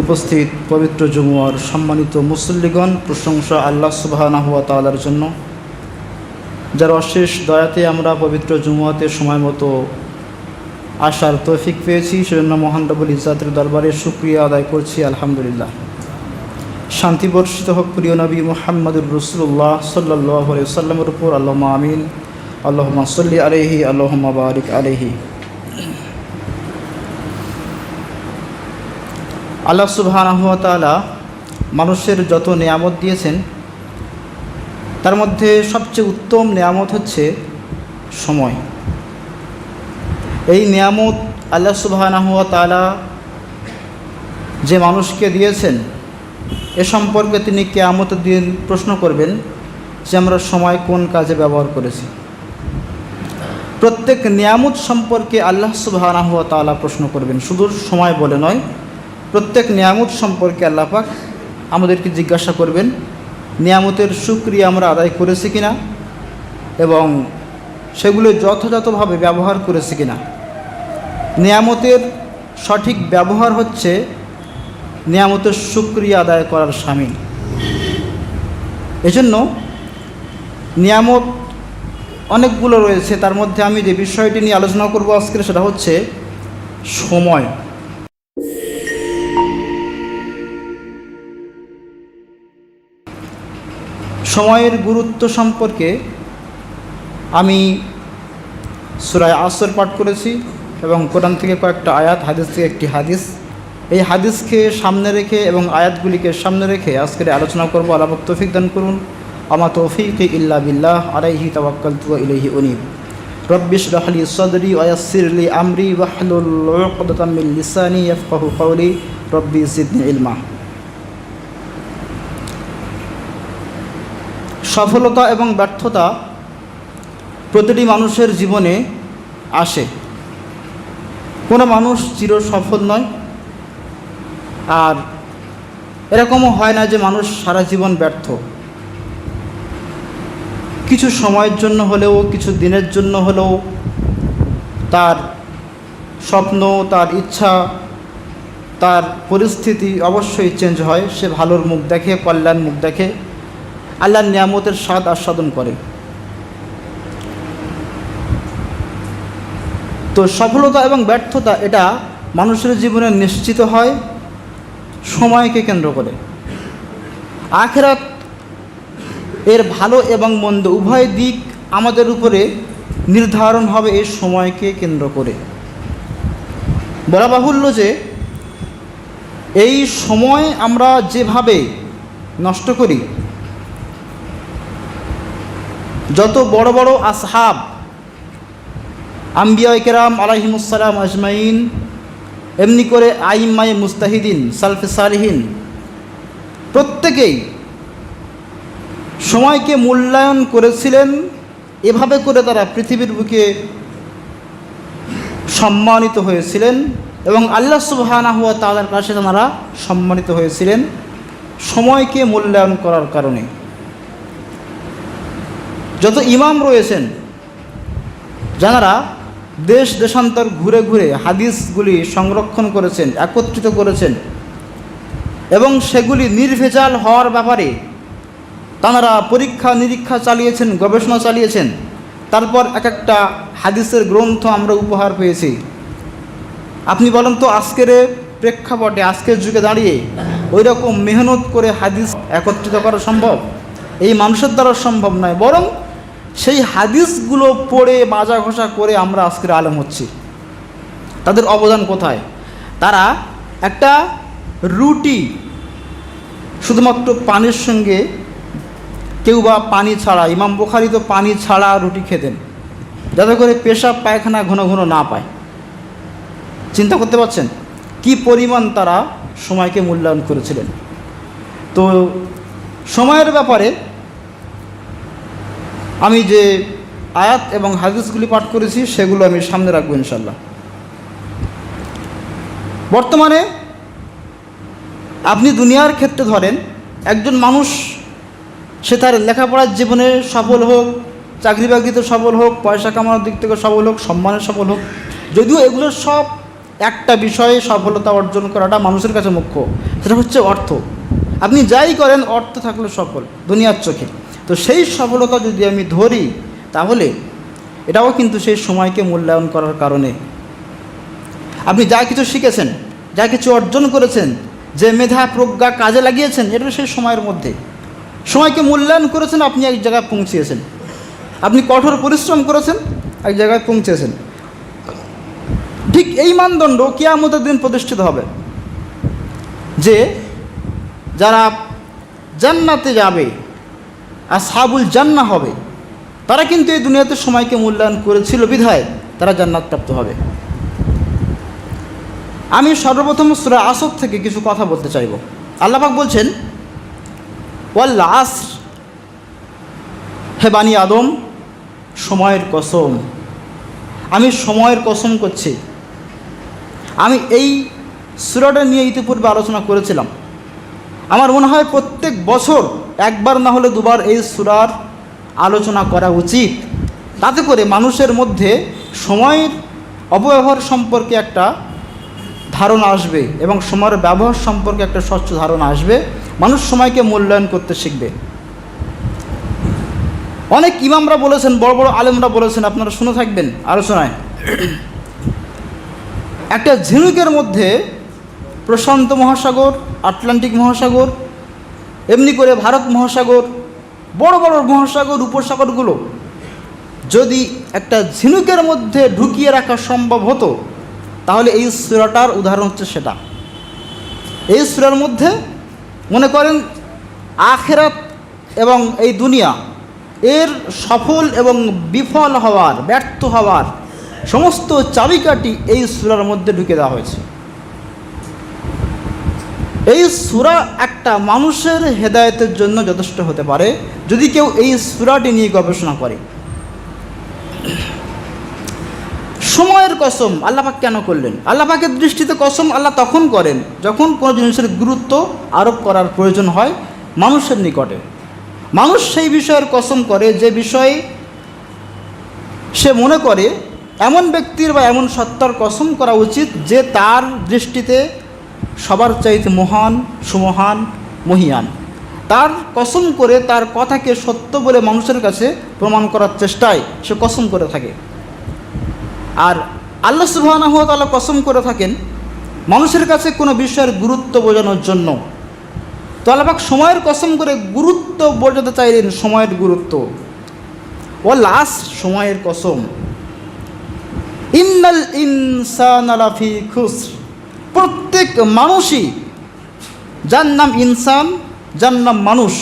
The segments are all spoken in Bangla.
উপস্থিত পবিত্র জুমুয়ার সম্মানিত মুসল্লিগণ, প্রশংসা আল্লাহ সুবহানাহু ওয়া তাআলার জন্য, যার অশেষ দয়াতে আমরা পবিত্র জুমুয়াতে সময় মতো আসার তৌফিক পেয়েছি। সেজন্য মহান রব্বুল ইজ্জাতের দরবারে শুকরিয়া আদায় করছি, আলহামদুলিল্লাহ। শান্তি বর্ষিত হোক প্রিয় নবী মুহাম্মদুর রাসূলুল্লাহ সাল্লাল্লাহু আলাইহি ওয়াসাল্লামের উপর। আল্লাহুম্মা আমিন। আল্লাহুম্মা সাল্লি আলাইহি, আল্লাহুম্মা বারিক আলাইহি। আল্লাহ সুবহানাহু ওয়া তাআলা মানুষের যত নেয়ামত দিয়েছেন, তার মধ্যে সবচেয়ে উত্তম নেয়ামত হচ্ছে সময়। এই নেয়ামত আল্লাহ সুবহানাহু ওয়া তাআলা যে মানুষকে দিয়েছেন, এ সম্পর্কে তিনি কিয়ামতের দিন প্রশ্ন করবেন যে আমরা সময় কোন কাজে ব্যবহার করেছি। প্রত্যেক নেয়ামত সম্পর্কে আল্লাহ সুবহানাহু ওয়া তাআলা প্রশ্ন করবেন, শুধু সময় বলে নয়, প্রত্যেক নেয়ামত সম্পর্কে আল্লাহ পাক আমাদেরকে জিজ্ঞাসা করবেন নেয়ামতের শুকরিয়া আমরা আদায় করেছি কিনা এবং সেগুলো যথাযথভাবে ব্যবহার করেছি কিনা। নেয়ামতের সঠিক ব্যবহার হচ্ছে নেয়ামতের শুকরিয়া আদায় করার শামিল। এজন্য নিয়ামত অনেকগুলো রয়েছে, তার মধ্যে আমি যে বিষয়টি নিয়ে আলোচনা করব আজকে, সেটা হচ্ছে সময়। সময়ের গুরুত্ব সম্পর্কে আমি সূরা আসর পাঠ করেছি এবং কোরআন থেকে কয়েকটা আয়াত, হাদিস থেকে একটি হাদিস। এই হাদিসকে সামনে রেখে এবং আয়াতগুলিকে সামনে রেখে আজকের আলোচনা করব। আল্লাহ পাক তৌফিক দান করুন। আমা তৌফিকি ইল্লা বিল্লাহ, আলাইহি তাওয়াক্কালতু ওয়া ইলাইহি উনীব। রব্বি ইশরাহ লি সাদরি ওয়া ইয়াসসির লি আমরি ওয়াহলুল উকদাতাম মিন লিসানি ইয়াফকাহু কওলি রব্বি জিদনি ইলমা। সফলতা এবং ব্যর্থতা প্রতিটি মানুষের জীবনে আসে। কোনো মানুষ চির সফল নয়, আর এরকমও হয় না যে মানুষ সারা জীবন ব্যর্থ। কিছু সময়ের জন্য হলেও, কিছু দিনের জন্য হলেও তার স্বপ্ন, তার ইচ্ছা, তার পরিস্থিতি অবশ্যই চেঞ্জ হয়। সে ভালোর মুখ দেখে, কল্যাণ মুখ দেখে, আল্লাহর নিয়ামতের স্বাদ আস্বাদন করে। তো সফলতা এবং ব্যর্থতা এটা মানুষের জীবনে নিশ্চিত হয় সময়কে কেন্দ্র করে। আখিরাত এর ভালো এবং মন্দ উভয় দিক আমাদের উপরে নির্ধারণ হবে এই সময়কে কেন্দ্র করে। বলা বাহুল্য যে এই সময় আমরা যেভাবে নষ্ট করি, যত বড় বড় আসহাব, আম্বিয়া কেরাম আলাইহিমুসসালাম আজমাইন, এমনি করে আইম্মায়ে মুস্তাহিদিন, সালফে সালিহিন, প্রত্যেকেই সময়কে মূল্যায়ন করেছিলেন। এভাবে করে তারা পৃথিবীর বুকে সম্মানিত হয়েছিলেন এবং আল্লাহ সুবহানাহু ওয়া তাআলার কাছে তারা সম্মানিত হয়েছিলেন সময়কে মূল্যায়ন করার কারণে। যত ইমাম রয়েছেন, যারা দেশ দেশান্তর ঘুরে ঘুরে হাদিসগুলি সংরক্ষণ করেছেন, একত্রিত করেছেন এবং সেগুলি নির্ভেজাল হওয়ার ব্যাপারে তাঁরা পরীক্ষা নিরীক্ষা চালিয়েছেন, গবেষণা চালিয়েছেন, তারপর এক একটা হাদিসের গ্রন্থ আমরা উপহার পেয়েছি। আপনি বলেন তো আজকের প্রেক্ষাপটে, আজকের যুগে দাঁড়িয়ে ওই রকম মেহনত করে হাদিস একত্রিত করা সম্ভব? এই মানুষের দ্বারা সম্ভব নয়, বরং সেই হাদিসগুলো পড়ে মাজা ঘষা করে আমরা আজকের আলেম হচ্ছি। তাদের অবদান কোথায়? তারা একটা রুটি শুধুমাত্র পানির সঙ্গে, কেউ বা পানি ছাড়া, ইমাম বুখারী তো পানি ছাড়া রুটি খেতেন যাতে করে পেশাব পায়খানা ঘন ঘন না পায়। চিন্তা করতে পারছেন কি পরিমাণ তারা সময়কে মূল্যায়ন করেছিলেন। তো সময়ের ব্যাপারে আমি যে আয়াত এবং হাদিসগুলি পাঠ করেছি সেগুলো আমি সামনে রাখবো ইনশাল্লাহ। বর্তমানে আপনি দুনিয়ার ক্ষেত্রে ধরেন, একজন মানুষ সে তার লেখাপড়ার জীবনে সফল হোক, চাকরি বাকরিতে সফল হোক, পয়সা কামানোর দিক থেকে সফল হোক, সম্মানের সফল হোক, যদিও এগুলো সব একটা বিষয়ে সফলতা অর্জন করাটা মানুষের কাছে মুখ্য, সেটা হচ্ছে অর্থ। আপনি যাই করেন অর্থ থাকলে সফল দুনিয়ার চোখে। তো সেই সফলতা যদি আমি ধরি তাহলে এটাও কিন্তু সেই সময়কে মূল্যায়ন করার কারণে। আপনি যা কিছু শিখেছেন, যা কিছু অর্জন করেছেন, যে মেধা প্রজ্ঞা কাজে লাগিয়েছেন, এটা সেই সময়ের মধ্যে। সময়কে মূল্যায়ন করেছেন, আপনি এক জায়গায় পৌঁছিয়েছেন। আপনি কঠোর পরিশ্রম করেছেন, এক জায়গায় পৌঁছেছেন। ঠিক এই মানদণ্ড কিয়ামতের দিন প্রতিষ্ঠিত হবে, যে যারা জান্নাতে যাবে, আসহাবুল জান্নাহ হবে, তারা কিন্তু এই দুনিয়াতে সময়কে মূল্যায়ন করেছিল বিধায় তারা জান্নাত প্রাপ্ত হবে। আমি সর্বপ্রথম সূরা আসর থেকে কিছু কথা বলতে চাইব। আল্লাহ পাক বলছেন, ওয়াল আসর, হে বানি আদম, সময়ের কসম, আমি সময়ের কসম করছি। আমি এই সূরাটা নিয়ে ইতিপূর্বে আলোচনা করেছিলাম। আমার মনে হয় প্রত্যেক বছর একবার না হলে দুবার এই সূরার আলোচনা করা উচিত। তাতে করে মানুষের মধ্যে সময়ের অপব্যবহার সম্পর্কে একটা ধারণা আসবে এবং সময়ের ব্যবহার সম্পর্কে একটা স্বচ্ছ ধারণা আসবে। মানুষ সময়কে মূল্যায়ন করতে শিখবে। অনেক ইমামরা বলেছেন, বড় বড় আলেমরা বলেছেন, আপনারা শুনে থাকবেন আলোচনায়, একটা ঝিনুকের মধ্যে প্রশান্ত মহাসাগর, আটলান্টিক মহাসাগর, এমনি করে ভারত মহাসাগর, বড় বড় মহাসাগর উপসাগরগুলো যদি একটা ঝিনুকের মধ্যে ঢুকিয়ে রাখা সম্ভব হতো, তাহলে এই সূরাটার উদাহরণ হচ্ছে সেটা। এই সূরার মধ্যে মনে করেন আখিরাত এবং এই দুনিয়া এর সফল এবং বিফল হওয়ার, ব্যর্থ হওয়ার সমস্ত চাবিকাঠি এই সূরার মধ্যে ঢুকে দেওয়া হয়েছে। এই সূরা একটা মানুষের হেদায়েতের জন্য যথেষ্ট হতে পারে যদি কেউ এই সূরাটি নিয়ে গবেষণা করে। সময়ের কসম আল্লাহ পাক কেন করলেন? আল্লাহ পাকের দৃষ্টিতে কসম আল্লাহ তখন করেন যখন কোনো জিনিসের গুরুত্ব আরোপ করার প্রয়োজন হয় মানুষের নিকটে। মানুষ সেই বিষয়ের কসম করে যে বিষয়ে সে মনে করে এমন ব্যক্তির বা এমন সত্তার কসম করা উচিত যে তার দৃষ্টিতে সবার চাইতে মহান, সুমহান, মহিয়ান। তার কসম করে তার কথাকে সত্য বলে মানুষের কাছে প্রমাণ করার চেষ্টায় সে কসম করে থাকে। আর আল্লাহ সুবহানাহু ওয়া তাআলা কসম করে থাকেন মানুষের কাছে কোনো বিষয়ের গুরুত্ব বোঝানোর জন্য। তো আল্লাহ পাক সময়ের কসম করে গুরুত্ব বোঝাতে চাইলেন, সময়ের গুরুত্ব। ওয়াল আসর, সময়ের কসম। ইন্নাল ইনসানা লাফি খুসর, প্রত্যেক মানুষই, যার নাম ইনসান, যার নাম মানুষ,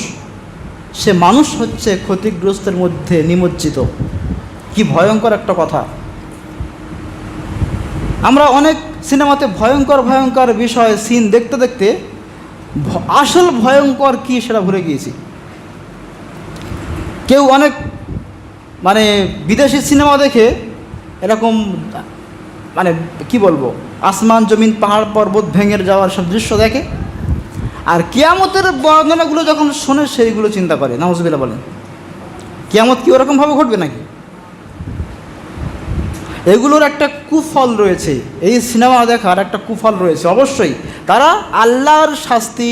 সে মানুষ হচ্ছে ক্ষতিগ্রস্তের মধ্যে নিমজ্জিত। কি ভয়ঙ্কর একটা কথা! আমরা অনেক সিনেমাতে ভয়ঙ্কর ভয়ঙ্কর বিষয় সিন দেখতে দেখতে আসল ভয়ঙ্কর কি সেটা ভুলে গিয়েছি। কেউ অনেক বিদেশি সিনেমা দেখে এরকম কি বলবো, আসমান জমিন পাহাড় পর্বত ভেঙে যাওয়ার সব দৃশ্য দেখে, আর কিয়ামতের বর্ণনাগুলো যখন শোনে সেইগুলো চিন্তা করে। নাউজুবিল্লাহ বলেন, কিয়ামত কি ওরকমভাবে ঘটবে নাকি? এগুলোর একটা কুফল রয়েছে, এই সিনেমা দেখার একটা কুফল রয়েছে অবশ্যই। তারা আল্লাহর শাস্তি,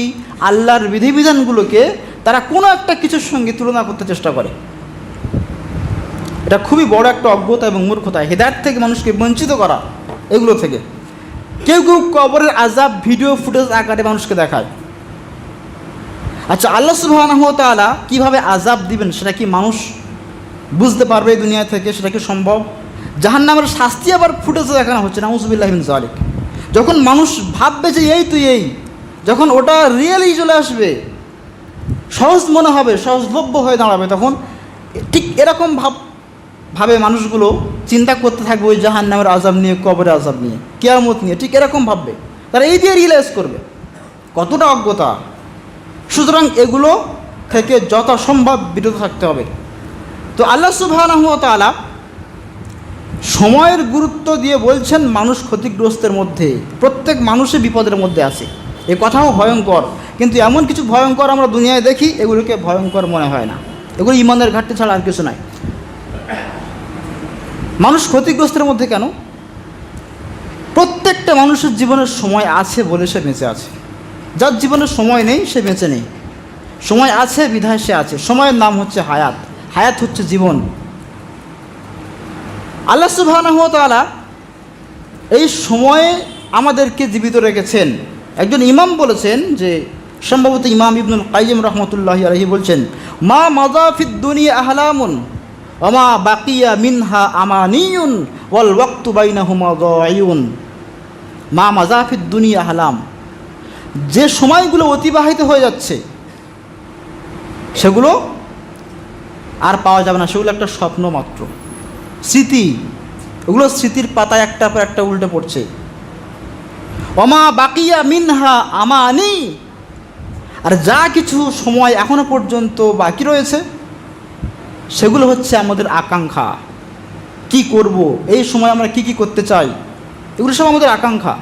আল্লাহর বিধিবিধানগুলোকে তারা কোনো একটা কিছুর সঙ্গে তুলনা করতে চেষ্টা করে। এটা খুবই বড় একটা অজ্ঞতা এবং মূর্খতা, হেদায়েত থেকে মানুষকে বঞ্চিত করা এগুলো থেকে। কেউ কেউ কবরের আযাব ভিডিও ফুটেজ আকারে মানুষকে দেখায়। আচ্ছা, আল্লাহ সুবহানাহু ওয়া তাআলা কীভাবে আযাব দিবেন সেটা কি মানুষ বুঝতে পারবে এই দুনিয়া থেকে? সেটা কি সম্ভব? জাহান্নামের শাস্তি আবার ফুটেজে দেখানো হচ্ছে, নাউযুবিল্লাহি মিন যালিক। যখন মানুষ ভাববে যে এই তুই এই, যখন ওটা রিয়েলি চলে আসবে, সহজ মনে হবে, সহজলভ্য হয়ে দাঁড়াবে, তখন ঠিক এরকম ভাবে মানুষগুলো চিন্তা করতে থাকবে ওই জাহান্নামের আযাব নিয়ে, কবরের আযাব নিয়ে, কিয়ামত নিয়ে, ঠিক এরকম ভাববে। তারা এই দিয়ে রিয়েলাইজ করবে কতটা অজ্ঞতা। সুতরাং এগুলো থেকে যথাসম্ভব বিরত থাকতে হবে। তো আল্লাহ সুবহানাহু ওয়া তাআলা সময়ের গুরুত্ব দিয়ে বলছেন মানুষ ক্ষতিগ্রস্তের মধ্যে, প্রত্যেক মানুষই বিপদের মধ্যে আছে। এ কথাও ভয়ঙ্কর, কিন্তু এমন কিছু ভয়ঙ্কর আমরা দুনিয়ায় দেখি এগুলোকে ভয়ঙ্কর মনে হয় না। এগুলো ঈমানের ঘাটতি ছাড়া আর কিছু নয়। মানুষ ক্ষতিগ্রস্তের মধ্যে কেন? প্রত্যেকটা মানুষের জীবনের সময় আছে বলে সে বেঁচে আছে। যার জীবনের সময় নেই সে বেঁচে নেই। সময় আছে বিধায় সে আছে। সময়ের নাম হচ্ছে হায়াত। হায়াত হচ্ছে জীবন। আল্লাহ সুবহানাহু ওয়া তাআলা এই সময়ে আমাদেরকে জীবিত রেখেছেন। একজন ইমাম বলেছেন, যে সম্ভবত ইমাম ইবনুল কাইয়িম রাহমাতুল্লাহি আলাইহি বলছেন, মা মাযা ফিদ দুনিয়া আহলামুন ওয়া মা বাকিয়া মিনহা আমানিয়ুন ওয়াল ওয়াক্তু বাইনাহুমা দাইউন। মা মাযা ফিদ দুনিয়া আহলাম, যে সময়গুলো অতিবাহিত হয়ে যাচ্ছে সেগুলো আর পাওয়া যাবে না, সেগুলো একটা স্বপ্ন মাত্র, স্মৃতি। ওগুলো স্মৃতির পাতায় একটার পর একটা উল্টে পড়ছে। ওমা বাকিয়া মিনহা আমানি, আর যা কিছু সময় এখনো পর্যন্ত বাকি রয়েছে সেগুলো হচ্ছে আমাদের আকাঙ্ক্ষা। কি করব, এই সময় আমরা কি কি করতে চাই, এগুলো সব আমাদের আকাঙ্ক্ষা।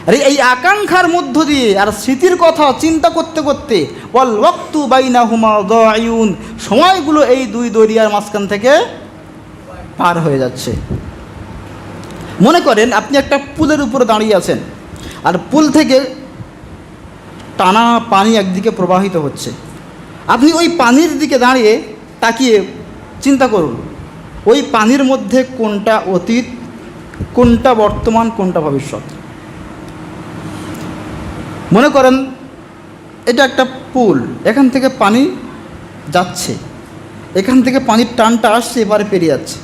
আর এই আকাঙ্ক্ষার মধ্য দিয়ে আর স্মৃতির কথা চিন্তা করতে করতে ওয়াল ওয়াক্তু বাইনাহুমা দাইউন, সময়গুলো এই দুই দরিয়ার মাঝখান থেকে পার হয়ে যাচ্ছে। মনে করেন আপনি একটা পুলের উপরে দাঁড়িয়ে আছেন, আর পুল থেকে টানা পানি একদিকে প্রবাহিত হচ্ছে। আপনি ওই পানির দিকে দাঁড়িয়ে তাকিয়ে চিন্তা করুন, ওই পানির মধ্যে কোনটা অতীত, কোনটা বর্তমান, কোনটা ভবিষ্যৎ। মনে করেন এটা একটা পুল, এখান থেকে পানি যাচ্ছে, এখান থেকে পানির টানটা আসছে, এবারে পেরিয়ে যাচ্ছে।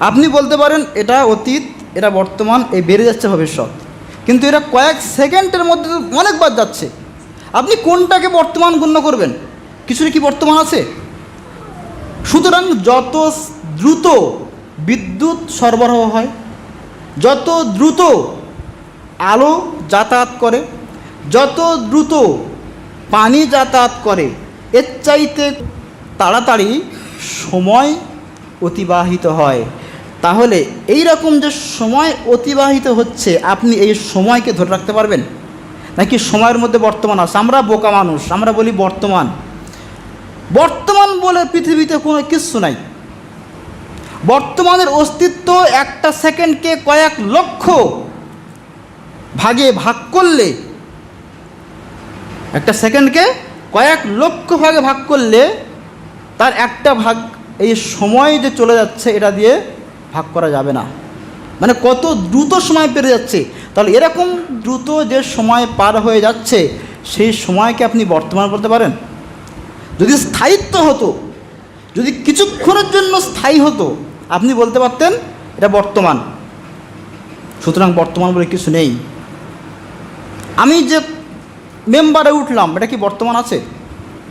আপনি বলতে পারেন এটা অতীত, এটা বর্তমান, এই বেড়ে যাচ্ছে ভবিষ্যৎ, কিন্তু এরা কয়েক সেকেন্ডের মধ্যে অনেকবার যাচ্ছে। আপনি কোনটাকে বর্তমান গণ্য করবেন? কিছুরই কি বর্তমান আছে? সুতরাং যত দ্রুত বিদ্যুৎ সরবরাহ হয়, যত দ্রুত আলো যাতায়াত করে, যত দ্রুত পানি যাতায়াত করে, এর চাইতে তাড়াতাড়ি সময় অতিবাহিত হয়। তাহলে এই রকম যে সময় অতিবাহিত হচ্ছে, আপনি এই সময়কে ধরে রাখতে পারবেন নাকি সময়ের মধ্যে বর্তমান আছে? আমরা বোকা মানুষ, আমরা বলি বর্তমান। বর্তমান বলে পৃথিবীতে কোনো কিছু নাই। বর্তমানের অস্তিত্ব একটা সেকেন্ডকে কয়েক লক্ষ ভাগে ভাগ করলে, একটা সেকেন্ডকে কয়েক লক্ষ ভাগে ভাগ করলে তার একটা ভাগ এই সময় যে চলে যাচ্ছে এটা দিয়ে ভাগ করা যাবে না। মানে কত দ্রুত সময় পেরিয়ে যাচ্ছে। তাহলে এরকম দ্রুত যে সময় পার হয়ে যাচ্ছে, সেই সময়কে আপনি বর্তমান বলতে পারেন? যদি স্থায়িত্ব হতো, যদি কিছুক্ষণের জন্য স্থায়ী হতো, আপনি বলতে পারতেন এটা বর্তমান। সুতরাং বর্তমান বলে কিছু নেই। আমি যে মেম্বারে উঠলাম, এটা কি বর্তমান আছে?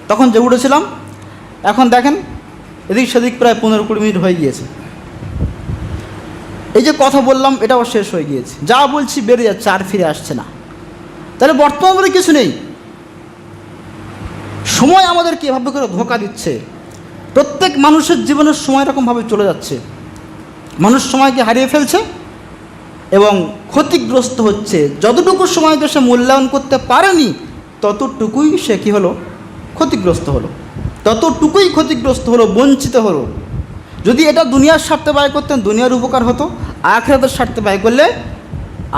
তখন যে উঠেছিলাম, এখন দেখেন এদিক সেদিক প্রায় 15-20 মিনিট হয়ে গিয়েছে। এই যে কথা বললাম এটাও শেষ হয়ে গিয়েছে, যা বলছি বেড়ে যাচ্ছে, আর ফিরে আসছে না। তাহলে বর্তমান বলে কিছু নেই। সময় আমাদেরকে এভাবে করে ধোঁকা দিচ্ছে। প্রত্যেক মানুষের জীবনের সময় এরকমভাবে চলে যাচ্ছে। মানুষ সময়কে হারিয়ে ফেলছে এবং ক্ষতিগ্রস্ত হচ্ছে। যতটুকু সময়কে সে মূল্যায়ন করতে পারেনি, ততটুকুই সে কী হলো? ক্ষতিগ্রস্ত হলো। ততটুকুই ক্ষতিগ্রস্ত হলো, বঞ্চিত হলো। যদি এটা দুনিয়ার স্বার্থে ব্যয় করতেন, দুনিয়ার উপকার হতো। আখিরাতের স্বার্থে ব্যয় করলে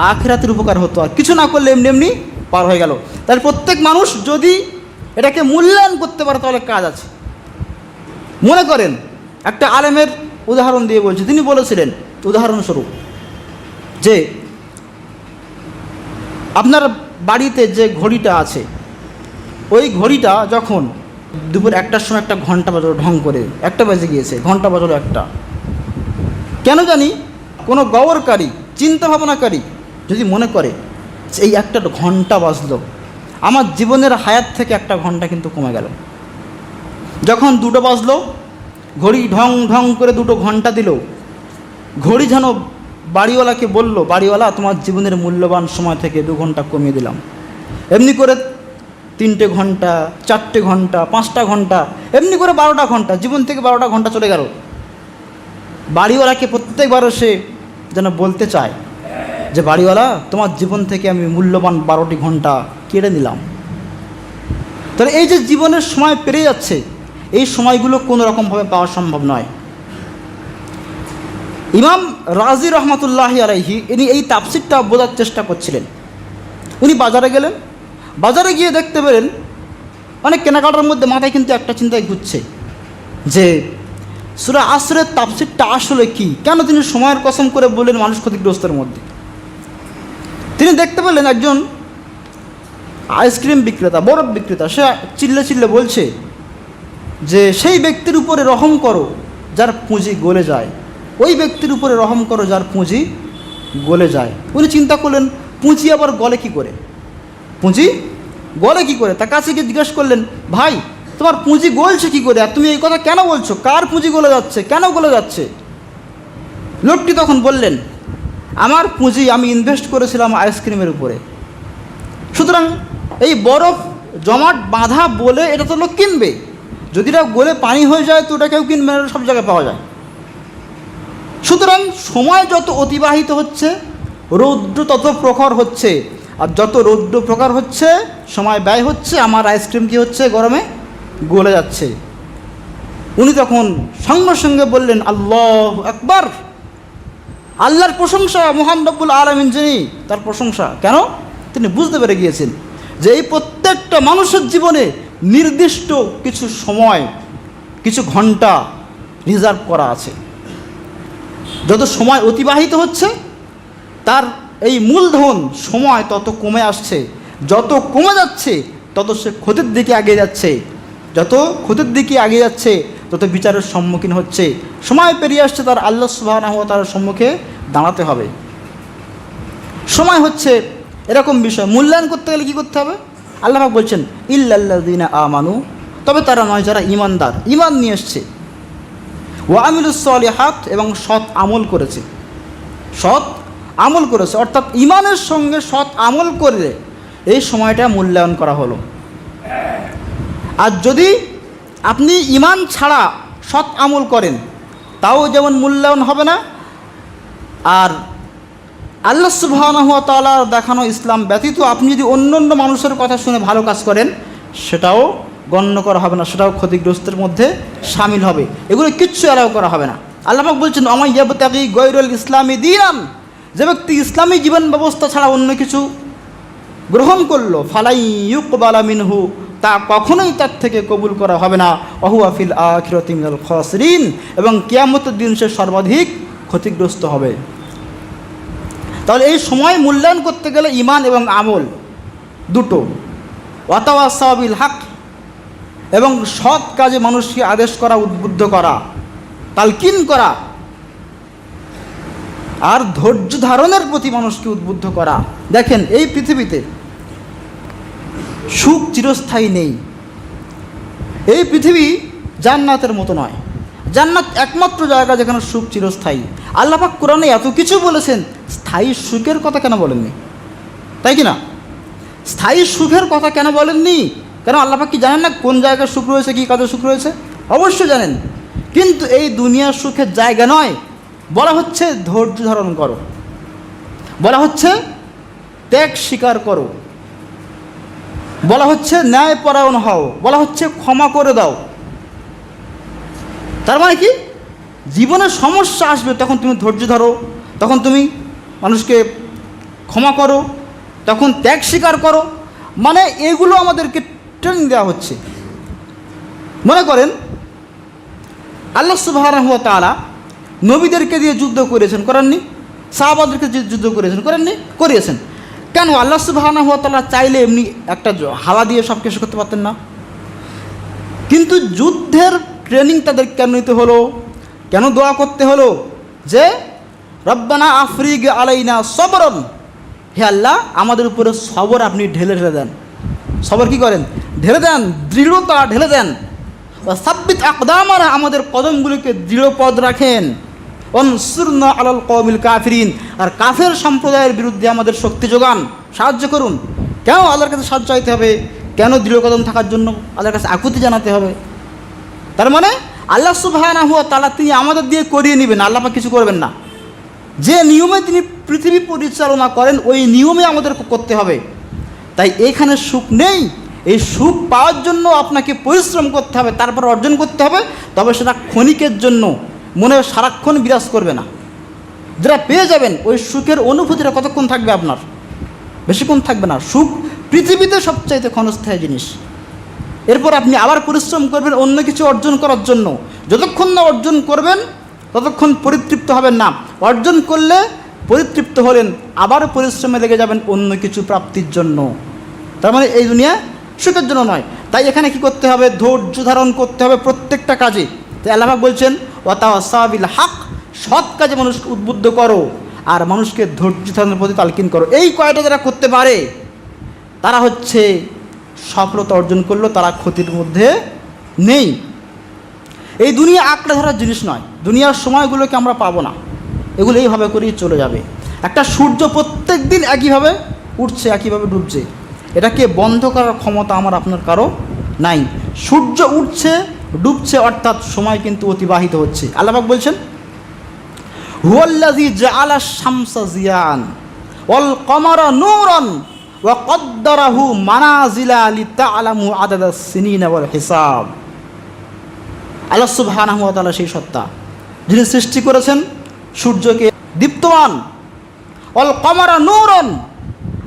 আখিরাতের উপকার হতো। আর কিছু না করলে এমনি এমনি পার হয়ে গেল। তাহলে প্রত্যেক মানুষ যদি এটাকে মূল্যায়ন করতে পারে তাহলে কাজ আছে। মনে করেন একটা আলেমের উদাহরণ দিয়ে বলছি, তিনি বলেছিলেন উদাহরণস্বরূপ যে আপনার বাড়িতে যে ঘড়িটা আছে, ওই ঘড়িটা যখন দুপুর 1টার সময় একটা ঘন্টা বাজলো, ঢং করে 1টা বেজে গিয়েছে, ঘন্টা বাজলো 1টা, কেন জানি কোনো গওরকারী, চিন্তা ভাবনাকারী যদি মনে করে এই একটা ঘন্টা বাজলো, আমার জীবনের হায়াত থেকে একটা ঘন্টা কিন্তু কমে গেল। যখন 2টো বাজলো, ঘড়ি ঢং ঢং করে 2টো ঘন্টা দিল, ঘড়ি যেন বাড়িওয়ালাকে বলল, বাড়িওয়ালা তোমার জীবনের মূল্যবান সময় থেকে 2 ঘন্টা কমিয়ে দিলাম। এমনি করে 3টে ঘন্টা, 4টে ঘন্টা, 5টা ঘন্টা, এমনি করে 12টা ঘন্টা, জীবন থেকে 12টা ঘন্টা চলে গেল। বাড়িওয়ালাকে প্রত্যেকবারও সে যেন বলতে চায় যে বাড়িওয়ালা তোমার জীবন থেকে আমি মূল্যবান 12টি ঘন্টা কেড়ে নিলাম। তাহলে এই যে জীবনের সময় পেরিয়ে যাচ্ছে, এই সময়গুলো কোনো রকমভাবে পাওয়া সম্ভব নয়। ইমাম রাজি রহমতুল্লাহি আলাইহি ইনি এই তাফসিরটা বোঝার চেষ্টা করছিলেন। উনি বাজারে গেলেন, বাজারে গিয়ে দেখতে পেলেন অনেক কেনাকাটার মধ্যে মাথায় কিন্তু একটা চিন্তায় ঘুরছে যে সূরা আসরের তাফসিরটা আসলে কি, কেন তিনি সময়ের কসম করে বললেন মানুষ ক্ষতিগ্রস্তের মধ্যে। তিনি দেখতে পেলেন একজন আইসক্রিম বিক্রেতা, বরফ বিক্রেতা, সে চিল্লে চিল্লে বলছে যে সেই ব্যক্তির উপরে রহম করো যার পুঁজি গলে যায়, ওই ব্যক্তির উপরে রহম করো যার পুঁজি গলে যায়। উনি চিন্তা করলেন পুঁজি আবার গলে কি করে, পুঁজি গলে কি করে। তার কাছে গিয়ে জিজ্ঞেস করলেন, ভাই তোমার পুঁজি গলছে কি করে, আর তুমি এই কথা কেন বলছো, কার পুঁজি গলে যাচ্ছে, কেন গলে যাচ্ছে? লোকটি তখন বললেন, আমার পুঁজি আমি ইনভেস্ট করেছিলাম আইসক্রিমের উপরে, সুতরাং এই বরফ জমাট বাঁধা বলে এটা তো লোক কিনবে, যদি এটা গলে পানি হয়ে যায় তো ওটা কেউ কিনবে না, সব জায়গায় পাওয়া যায়। সুতরাং সময় যত অতিবাহিত হচ্ছে রৌদ্র তত প্রখর হচ্ছে, আর যত রৌদ্র প্রখর হচ্ছে সময় ব্যয় হচ্ছে, আমার আইসক্রিম কী হচ্ছে, গরমে গলে যাচ্ছে। উনি তখন সঙ্গে সঙ্গে বললেন, আল্লাহু আকবার, আল্লাহর প্রশংসা, মহান রব্বুল আলামিন যিনি, তার প্রশংসা। কেন? তিনি বুঝতে পেরে গিয়েছেন যে এই প্রত্যেকটা মানুষের জীবনে নির্দিষ্ট কিছু সময়, কিছু ঘন্টা রিজার্ভ করা আছে। যত সময় অতিবাহিত হচ্ছে তার এই মূলধন সময় তত কমে আসছে, যত কমে যাচ্ছে তত সে ক্ষতির দিকে এগিয়ে যাচ্ছে, যত ক্ষতির দিকে এগিয়ে যাচ্ছে তত বিচারের সম্মুখীন হচ্ছে। সময় পেরিয়ে আসছে, তার আল্লাহ সুবহানাহু ওয়া তাআলার সম্মুখে দাঁড়াতে হবে। সময় হচ্ছে এরকম বিষয়, মূল্যায়ন করতে গেলে কী করতে হবে? আল্লাহ পাক বলছেন, ইল্লাল্লাযীনা আমানু, তবে তারা নয় যারা ঈমানদার, ঈমান নিয়ে এসছে, ওয়া আমিলুস সলিহাত, এবং সৎ আমল করেছে, সৎ আমল করেছে, অর্থাৎ ঈমানের সঙ্গে সৎ আমল করে এই সময়টা মূল্যায়ন করা হলো। আর যদি আপনি ঈমান ছাড়া সৎ আমল করেন তাও যেমন মূল্যায়ন হবে না, আর আল্লাহ সুবহানাহু ওয়া তাআলার দেখানো ইসলাম ব্যতীত আপনি যদি অন্য অন্য মানুষের কথা শুনে ভালো কাজ করেন সেটাও গণ্য করা হবে না, সেটাও ক্ষতিগ্রস্তের মধ্যে শামিল হবে, এগুলো কিচ্ছু অ্যালাউ করা হবে না। আল্লাহ পাক বলছেন, আমা ইয়াবতাগি গায়রুল ইসলামি দীনান, যে ব্যক্তি ইসলামী জীবন ব্যবস্থা ছাড়া অন্য কিছু গ্রহণ করলো, ফালাই ইউকবালা মিনহু, তা কখনোই তার থেকে কবুল করা হবে না, ওয়াহুয়া ফিল আখিরাতি মিনাল খাসিরিন, এবং কিয়ামতের দিন সে সর্বাধিক ক্ষতিগ্রস্ত হবে। তাহলে এই সময় মূল্যায়ন করতে গেলে ঈমান এবং আমল দুটো, ওয়াতাওয়াসাউ বিল হক, এবং সৎ কাজে মানুষকে আদেশ করা, উদ্বুদ্ধ করা, তালকিন করা, আর ধৈর্য ধারণের প্রতি মানুষকে উদ্বুদ্ধ করা। দেখেন এই পৃথিবীতে সুখ চিরস্থায়ী নেই, এই পৃথিবী জান্নাতের মতো নয়, জান্নাত একমাত্র জায়গা যেখানে সুখ চিরস্থায়ী। আল্লাহ পাক কোরআনে এত কিছু বলেছেন, স্থায়ী সুখের কথা কেন বলেননি? তাই কি না? স্থায়ী সুখের কথা কেন বলেননি? কেন আল্লাহ পাক কি জানেন না কোন জায়গায় সুখ রয়েছে, কী কাজে সুখ রয়েছে? অবশ্যই জানেন, কিন্তু এই দুনিয়ার সুখের জায়গা নয়। বলা হচ্ছে ধৈর্য ধারণ করো, বলা হচ্ছে ত্যাগ স্বীকার করো, বলা হচ্ছে ন্যায়পরায়ণ হও, বলা হচ্ছে ক্ষমা করে দাও। তার মানে কি? জীবনে সমস্যা আসবে তখন তুমি ধৈর্য ধরো, তখন তুমি মানুষকে ক্ষমা করো, তখন ত্যাগ স্বীকার করো, মানে এগুলো আমাদেরকে ট্রেনিং দেওয়া হচ্ছে। মনে করেন আল্লাহ সুবহানাহু ওয়া তাআলা নবীদেরকে দিয়ে যুদ্ধ করেছেন, করেননি? সাহাবাদেরকে দিয়ে যুদ্ধ করেছেন, করেননি? করিয়েছেন। কেন? আল্লাহ সুবহানাহু ওয়া তাআলা চাইলে এমনি একটা হাওয়া দিয়ে সব কিছু করতে পারতেন না? কিন্তু যুদ্ধের ট্রেনিং তাদের কেন নিতে হলো, কেন দোয়া করতে হলো যে রব্বানা আফরিগ আলাইনা সবরন, হে আল্লাহ আমাদের উপরে সবর আপনি ঢেলে ঢেলে দেন। সবর কি করেন? ঢেলে দেন, দৃঢ়তা ঢেলে দেন। সাব্বিত আকদামানা, আমাদের কদমগুলিকে দৃঢ়পদ রাখেন। অনসুরনা আলাল কওমিল কাফিরিন, আর কাফের সম্প্রদায়ের বিরুদ্ধে আমাদের শক্তি যোগান, সাহায্য করুন। কেন আল্লাহর কাছে সাহায্য চাইতে হবে? কেন দৃঢ় কদম থাকার জন্য আল্লাহর কাছে আকুতি জানাতে হবে? তার মানে আল্লাহ সুবহানাহু ওয়া তাআলা তিনি আমাদের দিয়ে করিয়ে নেবেন, আল্লাহ পাক কিছু করবেন না। যে নিয়মে তিনি পৃথিবী পরিচালনা করেন ওই নিয়মে আমাদের করতে হবে। তাই এইখানে সুখ নেই, এই সুখ পাওয়ার জন্য আপনাকে পরিশ্রম করতে হবে, তারপর অর্জন করতে হবে, তবে সেটা ক্ষণিকের জন্য, মনে সারাক্ষণ বিরাজ করবে না। যেটা পেয়ে যাবেন, ওই সুখের অনুভূতিটা কতক্ষণ থাকবে আপনার? বেশিক্ষণ থাকবে না। সুখ পৃথিবীতে সবচাইতে ক্ষণস্থায়ী জিনিস। এরপর আপনি আবার পরিশ্রম করবেন অন্য কিছু অর্জন করার জন্য। যতক্ষণ না অর্জন করবেন ততক্ষণ পরিতৃপ্ত হবেন না। অর্জন করলে পরিতৃপ্ত হলেন, আবার পরিশ্রমে লেগে যাবেন অন্য কিছু প্রাপ্তির জন্য। তার মানে এই দুনিয়া সুখের জন্য নয়। তাই এখানে কি করতে হবে? ধৈর্য ধারণ করতে হবে প্রত্যেকটা কাজে। তাই আল্লাহ পাক বলছেন ওয়াতাওয়াসাউ বিল হক, সৎ কাজে মানুষকে উদ্বুদ্ধ করো আর মানুষকে ধৈর্য ধারণের প্রতি তালকিন করো। এই কয়টা যারা করতে পারে তারা হচ্ছে সফলতা অর্জন করলো, তারা ক্ষতির মধ্যে নেই। এই দুনিয়া আঁকড়ে ধরার জিনিস নয়। দুনিয়ার সময়গুলোকে আমরা পাবো না, এগুলো এইভাবে করেই চলে যাবে। একটা সূর্য প্রত্যেক দিন একইভাবে উঠছে, একইভাবে ডুবছে, এটাকে বন্ধ করার ক্ষমতা আমার আপনার কারো নাই। সূর্য উঠছে ডুবছে অর্থাৎ সময় কিন্তু অতিবাহিত হচ্ছে। আল্লাহ পাক বলছেন হুয়াল্লাযী জাআলা শামসা জিয়ান ওয়াল কমারা নূরান ওয়া কদ্দারাহু মানাজিলা লিতা'লামু আদাদাস সিনিনা ওয়াল হিসাব। আল্লাহ সুবহানাহু ওয়া তাআলা সেই সত্তা যিনি সৃষ্টি করেছেন সূর্যকে দীপ্তমান, ওয়াল কমারা নূরান,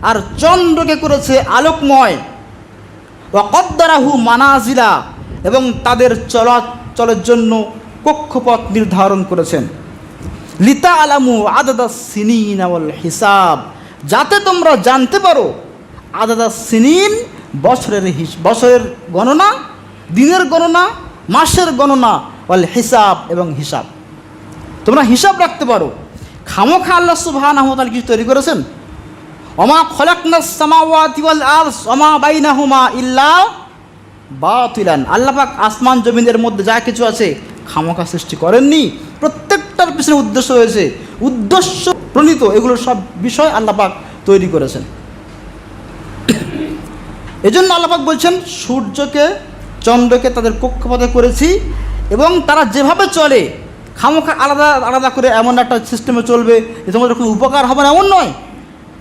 আর চন্দ্রকে করেছে আলোকময়, ওয়া কদ্দারাহু মানাজিলা, এবং তাদের চলাচলের জন্য কক্ষপথ নির্ধারণ করেছেন। লিতা'লামু আদাদাস সিনিনা ওয়াল হিসাব, যাতে তোমরা জানতে পারো আদাদাস সিনিন, বছরের গণনা, দিনের গণনা, মাসের গণনা, ওয়াল হিসাব, এবং হিসাব, তোমরা হিসাব রাখতে পারো। খামোখা আল্লাহ সুবহানাহু ওয়া তাআলা কিছু তৈরি করেছেন? ওমা খলাকনাস সামাওয়াতি ওয়াল আরদ ওমা বাইনাহুমা ইল্লা বাতিলান। আল্লাহ পাক আসমান জমিনের মধ্যে যা কিছু আছে খামোখা সৃষ্টি করেননি, প্রত্যেকটার পিছনে উদ্দেশ্য রয়েছে, উদ্দেশ্য প্রণীত এগুলো সব বিষয় আল্লাহ পাক তৈরি করেছেন। এজন্য আল্লাহ পাক বলছেন সূর্যকে চন্দ্রকে তাদের কক্ষপথে করেছি, এবং তারা যেভাবে চলে খামোখা আলাদা আলাদা করে এমন একটা সিস্টেমে চলবে যে তোমাদের কোনো উপকার হবে না এমন নয়।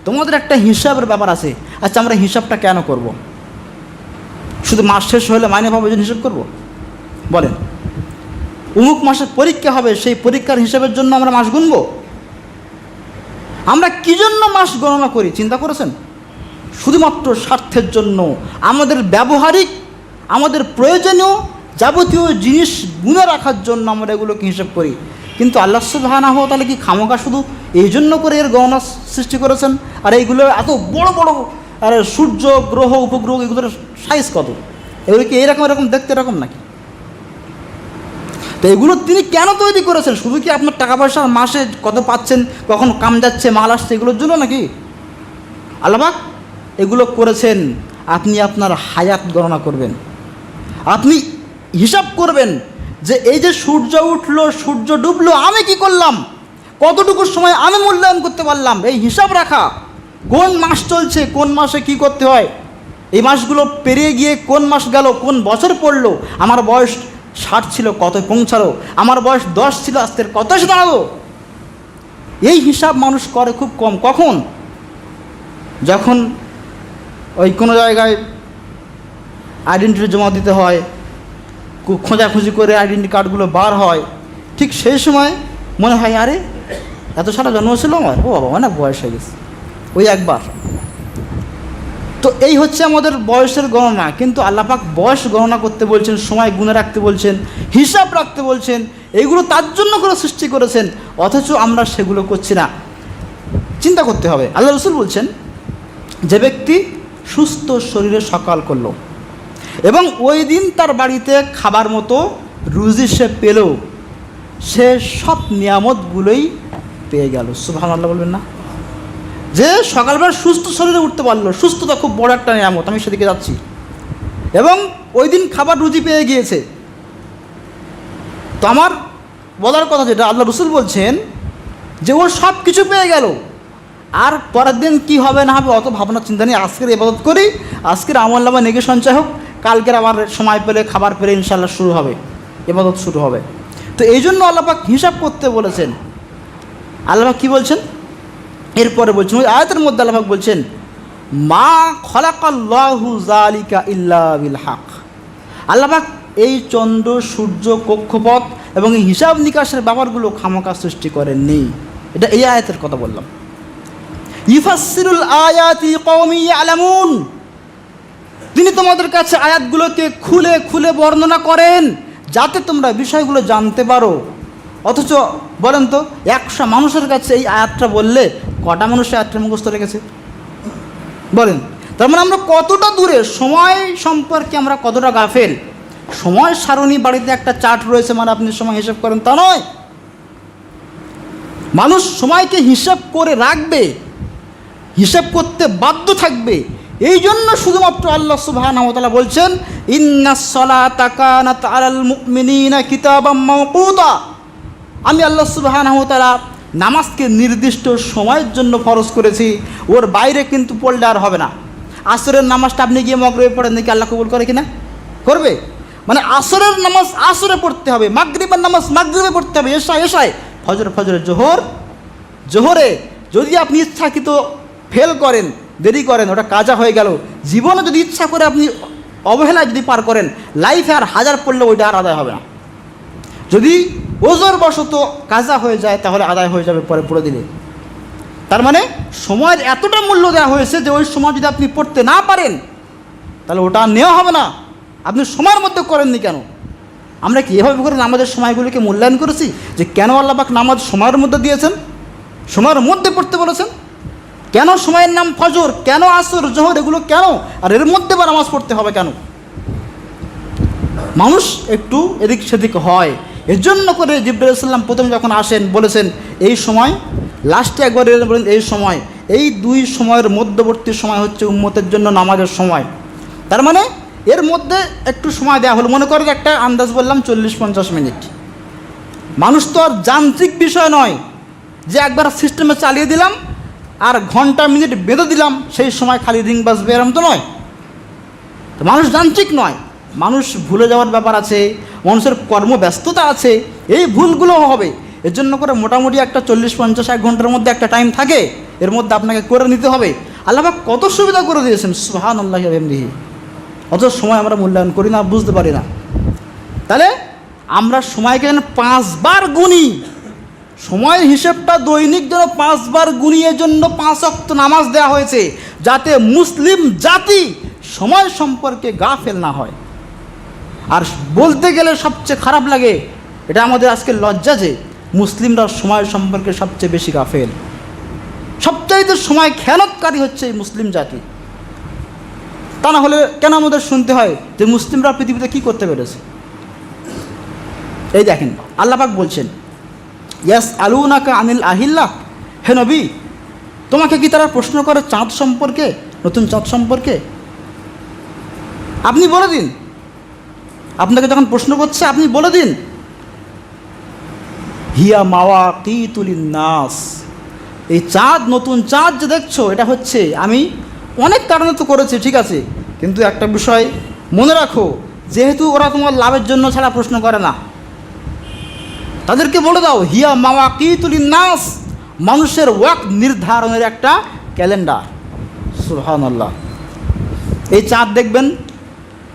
তোমাদের একটা হিসাবের ব্যাপার আছে। আচ্ছা, আমরা হিসাবটা কেন করব? শুধু মাস শেষ হলে মাইনে পাবো এই জন্য হিসাব করবো? বলেন, অমুক মাসের পরীক্ষা হবে, সেই পরীক্ষার হিসাবের জন্য আমরা মাস গুনবো? আমরা কী জন্য মাস গণনা করি চিন্তা করেছেন? শুধুমাত্র স্বার্থের জন্য, আমাদের ব্যবহারিক, আমাদের প্রয়োজনীয় যাবতীয় জিনিস গুনে রাখার জন্য আমরা এগুলোকে হিসাব করি। কিন্তু আল্লাহ সুবহানাহু ওয়া তাআলা কি খামোখা শুধু এই জন্য করে এর গণনা সৃষ্টি করেছেন? আর এইগুলো এত বড় বড়, আর সূর্য গ্রহ উপগ্রহ এগুলোর সাইজ কত, এগুলো কি এরকম দেখতে এরকম নাকি? তো এগুলো তিনি কেন তৈরি করেছেন? শুধু কি আপনার টাকা পয়সা মাসে কত পাচ্ছেন, কখন কাম যাচ্ছে, মাল আসছে, এগুলোর জন্য নাকি? আল্লাহ পাক এগুলো করেছেন আপনি আপনার হায়াত গণনা করবেন, আপনি হিসাব করবেন যে এই যে সূর্য উঠলো, সূর্য ডুবলো, আমি কি করলাম, কতটুকু সময় আমি মূল্যায়ন করতে পারলাম, এই হিসাব রাখা। কোন মাস চলছে, কোন মাসে কি করতে হয়, এই মাসগুলো পেরিয়ে গিয়ে কোন মাস গেল, কোন বছর পড়লো, আমার বয়স 60 ছিল কত পৌঁছালো, আমার বয়স 10 ছিল আজকের কত এসে দাঁড়ালো। এই হিসাব মানুষ করে খুব কম। কখন? যখন ওই কোনো জায়গায় আইডেন্টিটি জমা দিতে হয়, খোঁজাখুঁজি করে আইডেন্টি কার্ডগুলো বার হয়, ঠিক সেই সময় মনে হয় আরে এত সারা জন্ম ছিল আমার, ও বাবা অনেক বয়স হয়ে গেছে, ওই একবার। তো এই হচ্ছে আমাদের বয়সের গণনা। কিন্তু আল্লাহ পাক বয়স গণনা করতে বলছেন, সময় গুনে রাখতে বলছেন, হিসাব রাখতে বলছেন, এইগুলো তার জন্য করে সৃষ্টি করেছেন, অথচ আমরা সেগুলো করছি না। চিন্তা করতে হবে। আল্লাহ রসুল বলছেন যে ব্যক্তি সুস্থ শরীরে সকাল করলো এবং ওই দিন তার বাড়িতে খাবার মতো রুজি সে পেল, সে সব নিয়ামতগুলোই পেয়ে গেল। সুবহানাল্লাহ বলবেন না? যে সকালবেলা সুস্থ শরীরে উঠতে পারলো, সুস্থতা খুব বড় একটা নিয়ামত, আমি সেদিকে যাচ্ছি, এবং ওই দিন খাবার রুজি পেয়ে গিয়েছে। তো আমার বলার কথা যেটা, আল্লাহ রসুল বলছেন যে ও সব কিছু পেয়ে গেল, আর পরের দিন কী হবে না হবে অত ভাবনা চিন্তা নেই, আজকের ইবাদত করি, আজকের আমলনামা নেকি সঞ্চয় হোক, কালকের আবার সময় পেলে খাবার পেলে ইনশাল্লাহ শুরু হবে, ইবাদত শুরু হবে। তো এই জন্য আল্লাহ পাক হিসাব করতে বলেছেন। আল্লাহ পাক কী বলছেন এরপরে বলছেন, ওই আয়াতের মধ্যে আল্লাহ পাক বলছেন মা খলাকাল্লাহু যালিকা ইল্লা বিল হক। আল্লাহ পাক এই চন্দ্র, সূর্য, কক্ষপথ এবং এই হিসাব নিকাশের ব্যাপারগুলো খামোখা সৃষ্টি করেননি। এটা এই আয়াতের কথা বললাম। ইউফাসসিরুল আয়াতি লিকাওমিন ইয়ালামুন, তিনি তোমাদের কাছে আয়াতগুলোকে খুলে খুলে বর্ণনা করেন যাতে তোমরা বিষয়গুলো জানতে পারো। অথচ বলেন তো, 100 মানুষের কাছে এই আয়াতটা বললে কটা মানুষ আয়াতটা মুখস্থ রেখেছে বলেন? তার মানে আমরা কতটা দূরে, সময় সম্পর্কে আমরা কতটা গাফেল। সময় সারণী বাড়িতে একটা চার্ট রয়েছে, মানে আপনি সময় হিসাব করেন তা নয়। মানুষ সময়কে হিসাব করে রাখবে, হিসাব করতে বাধ্য থাকবে। এই জন্য শুধুমাত্র আল্লাহ সুবহানাহু ওয়া তাআলা বলছেন, ইন্নাস সালাতা কানাত আলাল মুমিনিনা কিতাবাম মাওকুতা। আমি আল্লাহ সুবহানাহু ওয়া তাআলা নামাজকে নির্দিষ্ট সময়ের জন্য ফরজ করেছি, ওর বাইরে কিন্তু পড়লে আর হবে না। আসরের নামাজটা আপনি গিয়ে মাগরিবে পড়েন নাকি আল্লাহ কবুল করে কিনা? করবে। মানে আসরের নামাজ আসরে পড়তে হবে, মাগরিবের নামাজ মাগরিবে পড়তে হবে, এশায় ফজরে জোহরে যদি আপনি ইচ্ছাকৃত ফেল করেন, দেরি করেন, ওটা কাজা হয়ে গেল। জীবনে যদি ইচ্ছা করে আপনি অবহেলায় যদি পার করেন, লাইফে আর 1000 পড়লে ওইটা আর আদায় হবে না। যদি ওজর বশত কাজা হয়ে যায় তাহলে আদায় হয়ে যাবে পরে পড়ে দিলে। তার মানে সময়ের এতটা মূল্য দেওয়া হয়েছে যে ওই সময় যদি আপনি পড়তে না পারেন তাহলে ওটা নেওয়া হবে না। আপনি সময়ের মধ্যে করেননি কেন? আমরা কি এভাবে করে নামাজের সময়গুলিকে মূল্যায়ন করেছি যে কেন আল্লাহ পাক নামাজ সময়ের মধ্যে দিয়েছেন, সময়ের মধ্যে পড়তে বলেছেন? কেন সময়ের নাম ফজর, কেন আসর, জোহর, এগুলো কেন? আর এর মধ্যে বা নামাজ পড়তে হবে কেন? মানুষ একটু এদিক সেদিক হয়। এর জন্য করে জিবরাইল আলাইহিস সালাম প্রথম যখন আসেন বলেছেন এই সময়, লাস্টে একবার বলেন এই সময়। এই দুই সময়ের মধ্যবর্তী সময় হচ্ছে উম্মতের জন্য নামাজের সময়। তার মানে এর মধ্যে একটু সময় দেওয়া হলো, মনে করেন একটা আন্দাজ বললাম 40-50 মিনিট। মানুষ তো আর যান্ত্রিক বিষয় নয় যে একবার সিস্টেমে চালিয়ে দিলাম আর ঘন্টা মিনিট বেঁধে দিলাম, সেই সময় খালি রিং বাজবে, এরম তো নয়। তো মানুষ যান্ত্রিক নয়, মানুষ ভুলে যাওয়ার ব্যাপার আছে, মানুষের কর্মব্যস্ততা আছে, এই ভুলগুলো হবে। এর জন্য করে মোটামুটি একটা 40-50-1 ঘন্টার মধ্যে একটা টাইম থাকে, এর মধ্যে আপনাকে করে নিতে হবে। আল্লাহ পাক কত সুবিধা করে দিয়েছেন, সুবহানাল্লাহি ওয়া বিহামদিহি। অত সময় আমরা মূল্যায়ন করি না, বুঝতে পারি না। তাহলে আমরা সময়কে যেন 5 বার গুনি, সময়ের হিসেবটা দৈনিক যেন 5 বার গুনি, এর জন্য 5 ওয়াক্ত নামাজ দেওয়া হয়েছে যাতে মুসলিম জাতি সময় সম্পর্কে গাফেল না হয়। আর বলতে গেলে সবচেয়ে খারাপ লাগে, এটা আমাদের আজকে লজ্জা যে মুসলিমরা সময় সম্পর্কে সবচেয়ে বেশি গাফেল। সবচাইতে সময় খেয়ানতকারী হচ্ছে এই মুসলিম জাতি। তা না হলে কেন আমাদের শুনতে হয় যে মুসলিমরা পৃথিবীতে কী করতে পেরেছে? এই দেখেন আল্লাহ পাক বলছেন, ইয়াসআলুনাকা আনিল আহিল্লাহ, হে নবী তোমাকে কি তারা প্রশ্ন করে চাঁদ সম্পর্কে, নতুন চাঁদ সম্পর্কে? আপনি বলে দিন, আপনাকে যখন প্রশ্ন করছে আপনি বলে দিন, হিয়া মাওয়াকিতুল লিন্নাস, এই চাঁদ, নতুন চাঁদ যে দেখছো এটা হচ্ছে আমি অনেক কারণে তো করেছি, ঠিক আছে, কিন্তু একটা বিষয় মনে রাখো, যেহেতু ওরা তোমার লাভের জন্য ছাড়া প্রশ্ন করে না, তাদেরকে বলে দাও হিয়া মাওয়াকিতুল লিন্নাস, মানুষের ওয়াক্ত নির্ধারণের একটা ক্যালেন্ডার। সুবহানাল্লাহ। এই চাঁদ দেখবেন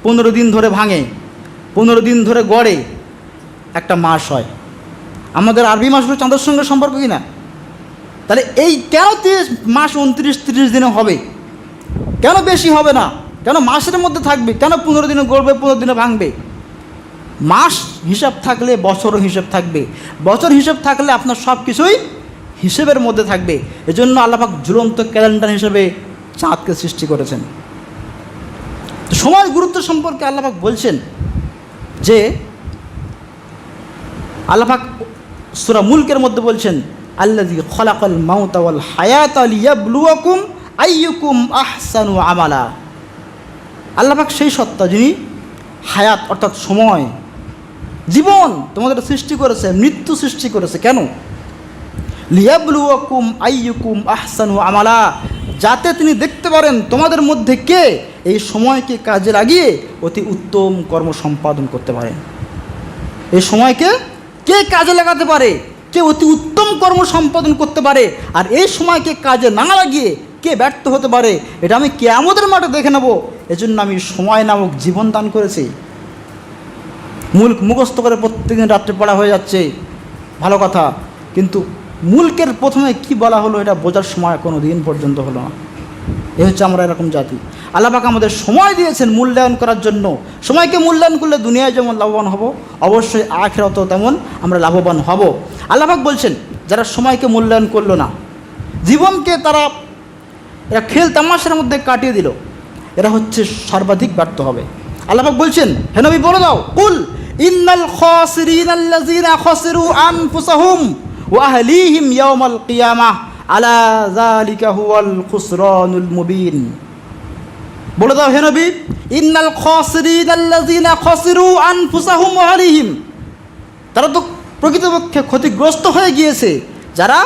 15 দিন ধরে ভাঙে, 15 দিন ধরে গড়ে একটা মাস হয়। আমাদের আরবি মাসগুলো চাঁদের সঙ্গে সম্পর্ক কি না? তাহলে এই কেন 30 মাস 29-30 দিনে হবে? কেন বেশি হবে না? কেন মাসের মধ্যে থাকবে? কেন 15 দিনে গড়বে, 15 দিনে ভাঙবে? মাস হিসাব থাকলে বছরও হিসাব থাকবে, বছর হিসাব থাকলে আপনার সব কিছুই হিসেবের মধ্যে থাকবে। এজন্য আল্লাহ পাক ঝুলন্ত ক্যালেন্ডার হিসেবে চাঁদকে সৃষ্টি করেছেন। তো সময়ের গুরুত্ব সম্পর্কে আল্লাহ পাক বলছেন যে, আল্লাহ পাক সূরা মুলকের মধ্যে বলছেন, আল্লাযী খালাকাল মাউতা ওয়াল হায়াতা লিয়াবলুয়াকুম আইয়ুকুম আহসানু আমালা। আল্লাহ পাক সেই সত্তা যিনি হায়াত অর্থাৎ সময়, জীবন তোমাদের সৃষ্টি করেছে, মৃত্যু সৃষ্টি করেছে। কেন? লিয়াবলুয়াকুম আইয়ুকুম আহসানু আমালা, যাতে তিনি দেখতে পারেন তোমাদের মধ্যে কে এই সময়কে কাজে লাগিয়ে অতি উত্তম কর্ম সম্পাদন করতে পারে। এই সময়কে কে কাজে লাগাতে পারে, কে অতি উত্তম কর্ম সম্পাদন করতে পারে, আর এই সময়কে কাজে না লাগিয়ে কে ব্যর্থ হতে পারে, এটা আমি কিয়ামতের মাঠে দেখে নেব। এজন্য আমি সময় নামক জীবন দান করেছি। মুখস্থ করে প্রত্যেকদিন রাত্রে পড়া হয়ে যাচ্ছে, ভালো কথা, কিন্তু মুলকের প্রথমে কি বলা হলো এটা বোঝার সময় কোনো দিন পর্যন্ত হলো না। এ হচ্ছে আমরা এরকম জাতি। আল্লাহ পাক আমাদের সময় দিয়েছেন মূল্যায়ন করার জন্য। সময়কে মূল্যায়ন করলে দুনিয়ায় যেমন লাভবান হব, অবশ্যই আখিরাতেও তেমন আমরা লাভবান হব। আল্লাহ পাক বলছেন যারা সময়কে মূল্যায়ন করলো না, জীবনকে তারা এরা খেল তামাশার মধ্যে কাটিয়ে দিল, এরা হচ্ছে সর্বাধিক ব্যর্থ হবে। আল্লাহ পাক বলছেন, হে নবী বলে দাও, কুল ইন্নাল খাসিরিনাল্লাযীনা খাসিরু আনফুসাহুম ওয়া আহলিহিম ইয়াওমাল কিয়ামাহ আলা যালিকা হুয়াল খুসরানুল মুবিন। বলে দাও হে নবী, ইন্নাল খাসিরিনাল্লাযীনা খাসিরু আনফুসাহুম ওয়া আহলিহিম, তারা তো প্রকৃতপক্ষে ক্ষতিগ্রস্ত হয়ে গিয়েছে যারা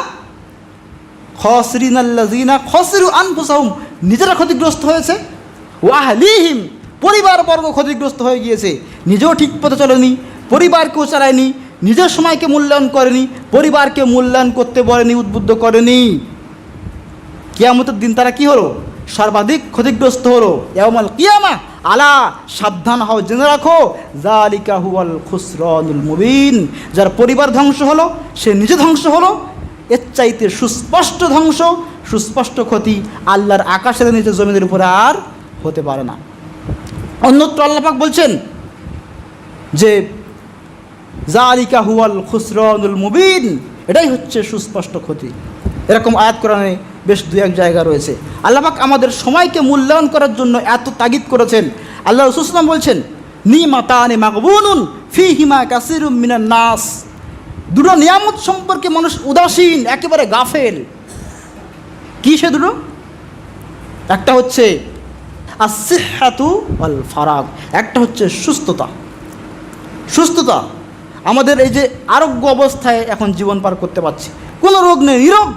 খাসিরিনাল্লাযীনা খাসিরু আনফুসাহুম, নিজেরা ক্ষতিগ্রস্ত হয়েছে, ওয়া আহলিহিম, পরিবারবর্গ ক্ষতিগ্রস্ত হয়ে গিয়েছে, নিজেও ঠিক পথে চলেনি, পরিবারকেও চালায়নি, নিজের সময়কে মূল্যায়ন করেনি, পরিবারকে মূল্যায়ন করতে বলেনি, উদ্বুদ্ধ করেনি। কিয়ামতের দিন তারা কি হলো? সর্বাধিক ক্ষতিগ্রস্ত হলো। ইয়াউমাল কিয়ামা, আলা, সাবধান হও, জেনে রাখো, যালিকা হুয়াল খুসরানুল মুবিন, যার পরিবার ধ্বংস হলো সে নিজে ধ্বংস হলো। এর চাইতে সুস্পষ্ট ধ্বংস, সুস্পষ্ট ক্ষতি আল্লাহর আকাশের নিচে জমিনের উপরে আর হতে পারে না। অন্যত্র আল্লাহ পাক বলছেন যে যালিকা হুয়াল খুসরানুল মুবিন, এটাই হচ্ছে সুস্পষ্ট ক্ষতি। এরকম আয়াত কোরআনে বেশ দু এক জায়গা রয়েছে। আল্লাহ পাক আমাদের সময়কে মূল্যায়ন করার জন্য এত তাগিদ করেছেন। আল্লাহ রাসূল সাল্লাল্লাহু আলাইহি ওয়াসাল্লাম বলছেন, নিমাতানি মাগবুনুন ফীহিমা কাসীরুম মিনান নাস, দুটো নিয়ামত সম্পর্কে মানুষ উদাসীন, একেবারে গাফেল। কি সে দুটো? একটা হচ্ছে আসিহাতু ওয়াল ফারাগ, একটা হচ্ছে সুস্থতা। সুস্থতা, আমাদের এই যে আরোগ্য অবস্থায় এখন জীবন পার করতে পারছি, কোনো রোগ নেই, নীরব।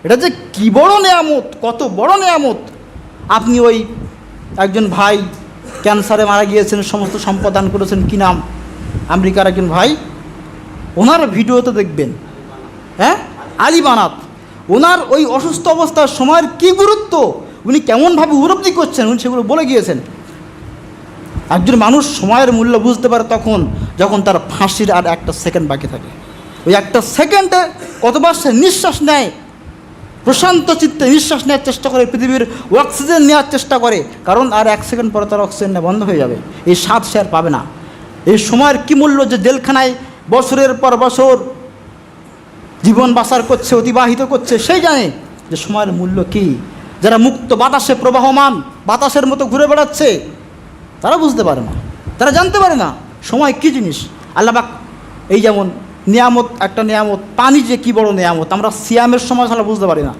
এটা যে কী বড় নেয়ামত, কত বড় নেয়ামত। আপনি ওই একজন ভাই ক্যান্সারে মারা গিয়েছেন, সমস্ত সম্পদ দান করেছেন, কী নাম, আমেরিকার একজন ভাই, ওনার ভিডিওতে দেখবেন, হ্যাঁ, আলী বানাত, ওনার ওই অসুস্থ অবস্থার সময়ের কী গুরুত্ব, উনি কেমনভাবে উপলব্ধি করছেন, উনি সেগুলো বলে গিয়েছেন। একজন মানুষ সময়ের মূল্য বুঝতে পারে তখন যখন তার ফাঁসির আর একটা সেকেন্ড বাকি থাকে। ওই একটা সেকেন্ডে কতবার সে নিঃশ্বাস নেয়, প্রশান্ত চিত্তে নিঃশ্বাস নেওয়ার চেষ্টা করে, পৃথিবীর অক্সিজেন নেওয়ার চেষ্টা করে, কারণ আর এক সেকেন্ড পরে তার অক্সিজেন নেওয়া বন্ধ হয়ে যাবে। এই স্বাদ সে আর পাবে না। এই সময়ের কী মূল্য, যে জেলখানায় বছরের পর বছর জীবন বাঁচার করছে, অতিবাহিত করছে, সেই জানে যে সময়ের মূল্য কী। যারা মুক্ত বাতাসে প্রবাহমান বাতাসের মতো ঘুরে বেড়াচ্ছে, তারা বুঝতে পারে না, তারা জানতে পারে না সময় কী জিনিস। আল্লাহ পাক এই যেমন নিয়ামত, একটা নিয়ামত পানি, যে কী বড় নিয়ামত, আমরা সিয়ামের সময় ছাড়া বুঝতে পারি না।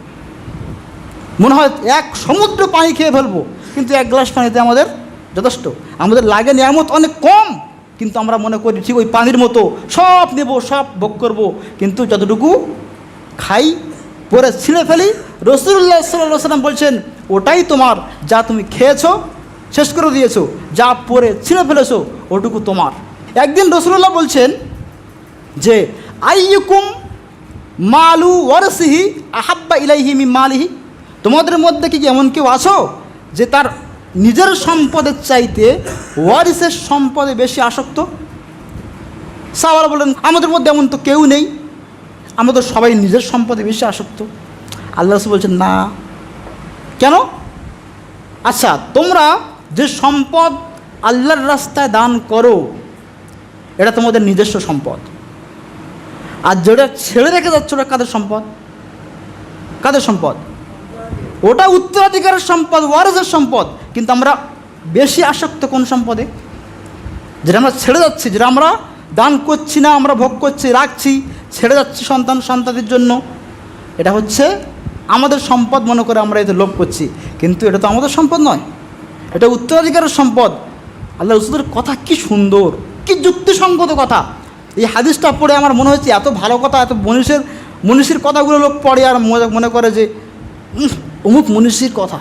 মনে হয় এক সমুদ্র পানি খেয়ে ফেলবো, কিন্তু এক গ্লাস পানিতে আমাদের যথেষ্ট। আমাদের লাগে নিয়ামত অনেক কম, কিন্তু আমরা মনে করি ঠিক ওই পানির মতো সব নেব, সব ভোগ করবো, কিন্তু যতটুকু খাই পরে ছিঁড়ে ফেলি। রাসূলুল্লাহ সাল্লাল্লাহু আলাইহি ওয়াসাল্লাম বলছেন, ওটাই তোমার, যা তুমি খেয়েছো শেষ করে দিয়েছো, যা পরে ছিঁড়ে ফেলেছো ওটুকু তোমার। একদিন রাসূলুল্লাহ বলছেন যে আইয়ুকুম মালু ওয়ারসিহি আহাব্বা ইলাইহি মিন মালিহি, তোমাদের মধ্যে কি এমন কেউ আছো যে তার নিজের সম্পদের চাইতে ওয়ারিসের সম্পদে বেশি আসক্ত? সাহাবারা বলেন, আমাদের মধ্যে এমন তো কেউ নেই, আমরা তো সবাই নিজের সম্পদে বেশি আসক্ত। আল্লাহ রাসূল বলছেন, না। কেন? আচ্ছা, তোমরা যে সম্পদ আল্লাহর রাস্তায় দান করো এটা তোমাদের নিজস্ব সম্পদ, আর যেটা ছেড়ে রেখে যাচ্ছ ওটা কাদের সম্পদ? কাদের সম্পদ? ওটা উত্তরাধিকারের সম্পদ, ওয়ারিসের সম্পদ। কিন্তু আমরা বেশি আসক্ত কোন সম্পদে? যেটা আমরা ছেড়ে যাচ্ছি, যেটা আমরা দান করছি না, আমরা ভোগ করছি, রাখছি, ছেড়ে যাচ্ছি সন্তানদের জন্য, এটা হচ্ছে আমাদের সম্পদ মনে করে আমরা এতে লোভ করছি, কিন্তু এটা তো আমাদের সম্পদ নয়, এটা উত্তরাধিকারের সম্পদ। আল্লাহ রাসূলের কথা কি সুন্দর, কি যুক্তিসঙ্গত কথা। এই হাদিসটা পড়ে আমার মনে হচ্ছে এত ভালো কথা, এত মনীষীর কথাগুলো লোক পড়ে আর মনে করে যে অমুক মনীষীর কথা।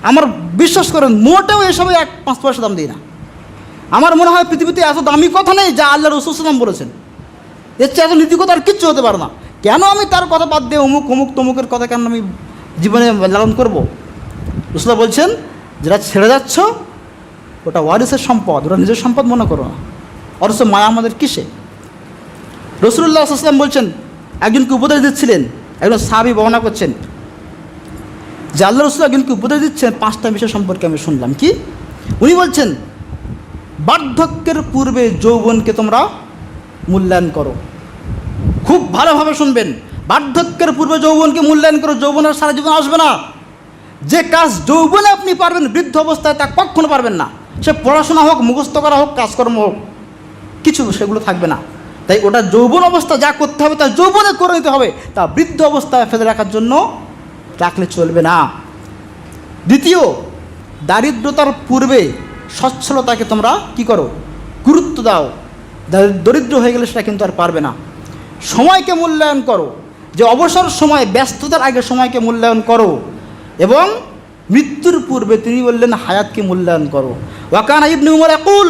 আমার বিশ্বাস করেন, মোটেও এসবে 1-5 পয়সা দাম দিই না। আমার মনে হয় পৃথিবীতে এত দামি কথা নেই যা আল্লাহ রাসূল সাল্লাল্লাহু আলাইহি ওয়াসাল্লাম বলেছেন। এর চেয়ে এত নীতিকতা আর কিচ্ছু হতে পারে না। কেন আমি তার কথা বাদ দিয়ে অমুক তমুকের কথা কেন আমি জীবনে লালন করব? রাসূল বলছেন, যেটা ছেড়ে যাচ্ছ ওটা ওয়ারিসের সম্পদ, ওটা নিজের সম্পদ মনে করো না। অথচ মায়া আমাদের কিসে? রাসূলুল্লাহ সাল্লাল্লাহু আলাইহি ওয়াসাল্লাম বলছেন, একজনকে উপদেশ দিচ্ছিলেন, একজন সাহাবী বর্ণনা করছেন যে আল্লাহ রাসূল একজনকে উপদেশ দিচ্ছেন 5টা বিষয় সম্পর্কে আমি শুনলাম। কি? উনি বলছেন, বার্ধক্যের পূর্বে যৌবনকে তোমরা মূল্যায়ন করো। খুব ভালোভাবে শুনবেন, বার্ধক্যের পূর্বে যৌবনকে মূল্যায়ন করো। যৌবনের সারা জীবন আসবে না। যে কাজ যৌবনে আপনি পারবেন, বৃদ্ধ অবস্থায় তা কখনো পারবেন না। সে পড়াশোনা হোক, মুখস্থ করা হোক, কাজকর্ম হোক, কিছু সেগুলো থাকবে না। তাই ওটা যৌবন অবস্থা যা করতে হবে তা যৌবনে করে নিতে হবে, তা বৃদ্ধ অবস্থায় ফেলে রাখার জন্য রাখলে চলবে না। দ্বিতীয়, দারিদ্রতার পূর্বে সচ্ছলতাকে তোমরা কি করো? গুরুত্ব দাও। দরিদ্র হয়ে গেলে সেটা কিন্তু আর পারবে না। সময়কে মূল্যায়ন করো, যে অবসর সময়, ব্যস্ততার আগে সময়কে মূল্যায়ন করো। এবং মৃত্যুর পূর্বে তিনি বললেন হায়াতকে মূল্যায়ন করো। ওয়াকানা ইবনে উমর ইয়াকুল,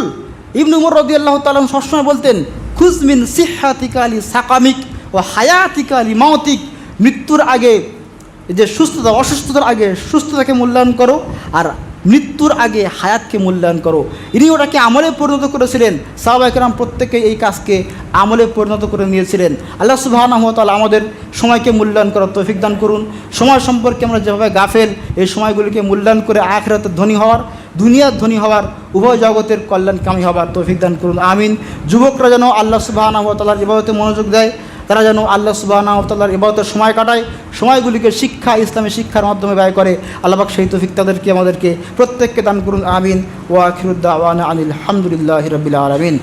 ইবনে উমর রাদিয়াল্লাহু তাআলা সবসময় বলতেন, খুজ মিন সিহহাতিকা আলি সাকামিক ও হায়াতিকা আলি মাউতিক। মৃত্যুর আগে যে সুস্থতা, অসুস্থতার আগে সুস্থতাকে মূল্যায়ন করো, আর মৃত্যুর আগে হায়াতকে মূল্যায়ন করো। ইনি ওটাকে আমলে পরিণত করেছিলেন। সাহাবায়ে কেরাম প্রত্যেকে এই কাজকে আমলে পরিণত করে নিয়েছিলেন। আল্লাহ সুবহানাহু ওয়া তাআলা আমাদের সময়কে মূল্যায়ন করার তৌফিক দান করুন। সময় সম্পর্কে আমরা যেভাবে গাফেল, এই সময়গুলিকে মূল্যায়ন করে আখিরাতের ধনী হওয়ার, দুনিয়ার ধনী হওয়ার, উভয় জগতের কল্যাণকামী হওয়ার তৌফিক দান করুন। আমিন। যুবকরা যেন আল্লাহ সুবহানাহু ওয়া তাআলার ইবাদতে মনোযোগ দেয়, তারা যেন আল্লাহ সুবহানাহু ওয়া তাআলার ইবাদতের সময় কাটায়, সময়গুলিকে শিক্ষা, ইসলামী শিক্ষার মাধ্যমে ব্যয় করে। আল্লাহ পাক সেই তৌফিক তাদেরকে, আমাদেরকে প্রত্যেককে দান করুন। আমিন। ওয়া আখিরুদ দাওয়ানা আনিল হামদুলিল্লাহি রাব্বিল আলামিন।